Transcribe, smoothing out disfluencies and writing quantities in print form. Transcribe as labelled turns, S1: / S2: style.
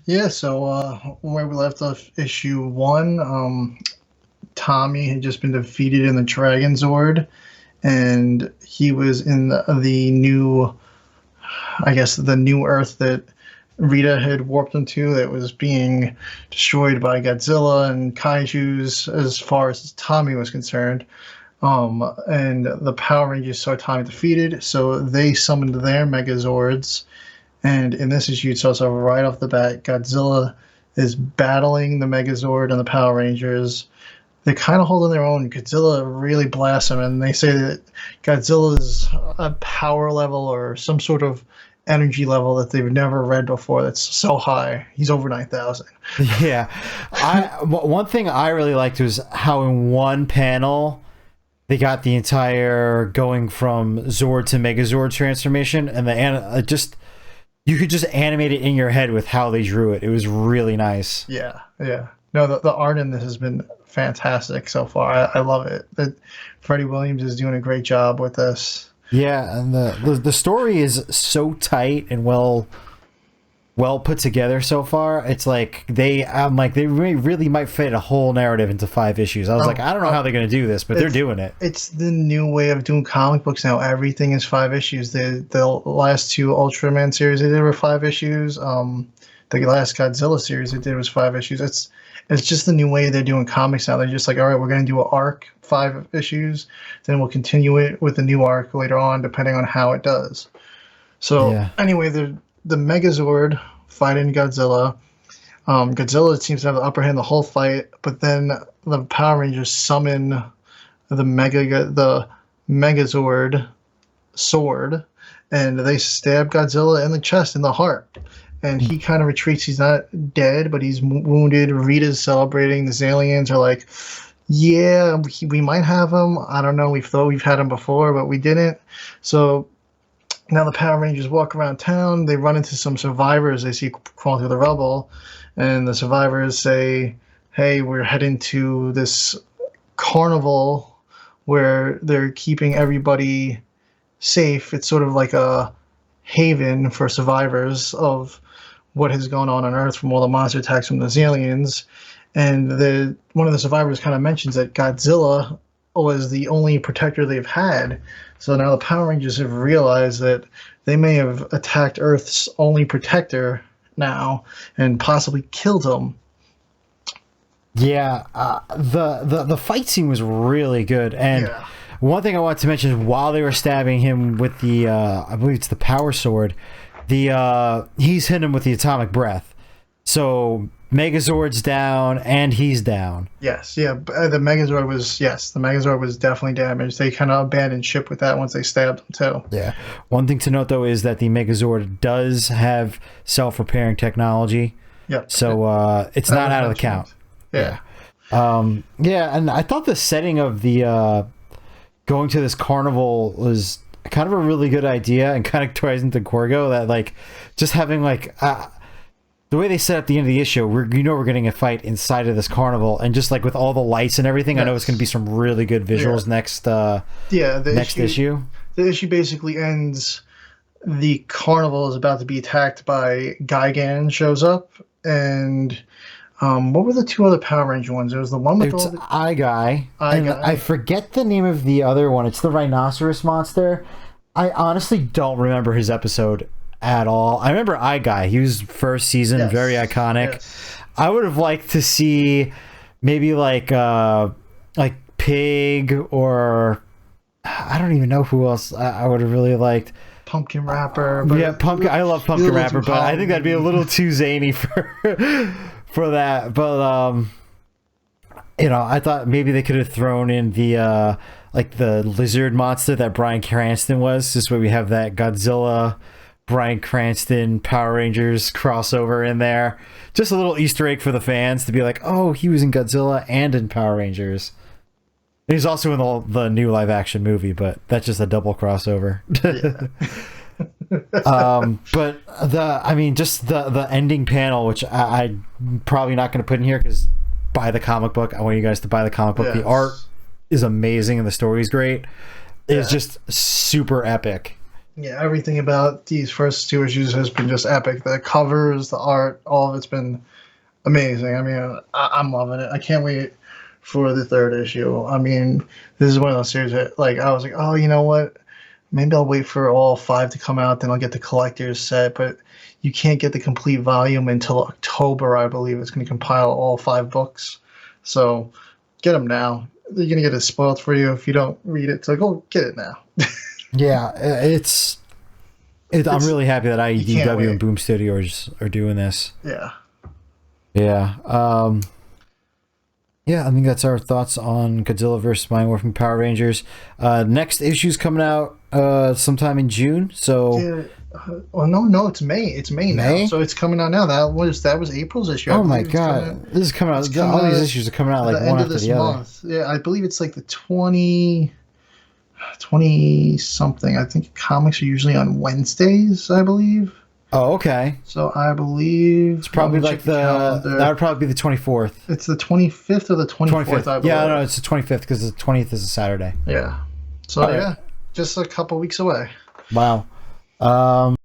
S1: Yeah, so where we left off, issue one, Tommy had just been defeated in the Dragon Zord, and he was in the new, I guess, the new Earth that Rita had warped him to that was being destroyed by Godzilla and Kaiju's as far as Tommy was concerned. And the Power Rangers saw Tommy defeated, so they summoned their Megazords. And in this issue, it's also right off the bat, Godzilla is battling the Megazord and the Power Rangers. They're kind of holding their own. Godzilla really blasts him, and they say that Godzilla's a power level or some sort of energy level that they've never read before that's so high. He's over 9,000.
S2: Yeah. One thing I really liked was how in one panel they got the entire going from Zord to Megazord transformation, and just you could just animate it in your head with how they drew it. It was really nice.
S1: Yeah, yeah. No, the art in this has been fantastic so far. I love it. Freddie Williams is doing a great job with this.
S2: Yeah, and the story is so tight and well put together so far. It's like they really might fit a whole narrative into 5 issues. I was like, I don't know how they're going to do this, but they're doing it.
S1: It's the new way of doing comic books now. Everything is 5 issues. The last two Ultraman series they did were 5 issues. The last Godzilla series they did was 5 issues. It's just the new way they're doing comics now. They're just like, all right, we're going to do an arc, 5 issues, then we'll continue it with a new arc later on, depending on how it does. So anyway, the Megazord fighting Godzilla. Godzilla seems to have the upper hand the whole fight, but then the Power Rangers summon the Megazord sword, and they stab Godzilla in the chest, in the heart. And he kind of retreats. He's not dead, but he's wounded. Rita's celebrating. The aliens are like, yeah, we might have him. I don't know. We thought we've had him before, but we didn't. So now the Power Rangers walk around town. They run into some survivors they see crawling through the rubble. And the survivors say, hey, we're heading to this carnival where they're keeping everybody safe. It's sort of like a haven for survivors of what has gone on Earth from all the monster attacks from the aliens. And one of the survivors kind of mentions that Godzilla was the only protector they've had. So now the Power Rangers have realized that they may have attacked Earth's only protector now and possibly killed him.
S2: Yeah, the fight scene was really good. And one thing I wanted to mention is while they were stabbing him with the, I believe it's the Power Sword, he's hitting him with the Atomic Breath. So Megazord's down and he's down.
S1: Yes, yeah. The Megazord was definitely damaged. They kind of abandoned ship with that once they stabbed him too.
S2: Yeah. One thing to note though is that the Megazord does have self-repairing technology.
S1: Yep.
S2: So it's not out of the count.
S1: Yeah.
S2: Yeah, and I thought the setting of the going to this carnival was kind of a really good idea, and kind of ties into Corgo that like just having like the way they set up the end of the issue, we're getting a fight inside of this carnival, and just like with all the lights and everything, I know it's going to be some really good visuals next issue.
S1: The issue basically ends. The carnival is about to be attacked by Gigan shows up, and what were the two other Power Ranger ones? There was the one with
S2: Eye Guy. I forget the name of the other one. It's the rhinoceros monster. I honestly don't remember his episode at all. I remember Eye Guy. He was first season, very iconic. Yes. I would have liked to see maybe like Pig, or I don't even know who else I would have really liked.
S1: Pumpkin Rapper.
S2: Pumpkin. I love Pumpkin Rapper, but I think that'd be a little too zany for that. But I thought maybe they could have thrown in the the lizard monster that Bryan Cranston was. This way we have that Godzilla, Bryan Cranston, Power Rangers crossover in there. Just a little Easter egg for the fans to be like, oh, he was in Godzilla and in Power Rangers. He's also in the new live action movie, but that's just a double crossover. But just the ending panel, which I'm probably not going to put in here because buy the comic book. I want you guys to buy the comic book. Yes. The art is amazing and the story is great. It's just super epic.
S1: Yeah, everything about these first 2 issues has been just epic. The covers, the art, all of it's been amazing. I mean, I'm loving it. I can't wait for the 3rd issue. I mean, this is one of those series that, like, I was like, oh, you know what? Maybe I'll wait for all 5 to come out, then I'll get the collector's set. But you can't get the complete volume until October, I believe. It's going to compile all 5 books. So get them now. They're going to get it spoiled for you if you don't read it. So go get it now.
S2: Yeah, I'm really happy that IDW and Boom Studios are doing this.
S1: Yeah.
S2: Yeah. Yeah, I think that's our thoughts on Godzilla vs. Mighty Morphin Power Rangers. Next issue's coming out sometime in June. So,
S1: well, no, it's May. It's May now, so it's coming out now. That was April's issue.
S2: Oh my god, this is coming out. All these issues are coming out like one after the other.
S1: Yeah, I believe it's like the 20 something. I think comics are usually on Wednesdays, I believe.
S2: Oh, okay.
S1: So I believe
S2: it's probably like that would probably be the 24th.
S1: It's the 25th or the 24th. I believe.
S2: Yeah, no, it's the 25th because the 20th is a Saturday.
S1: Yeah. So yeah, just a couple weeks away.
S2: Wow.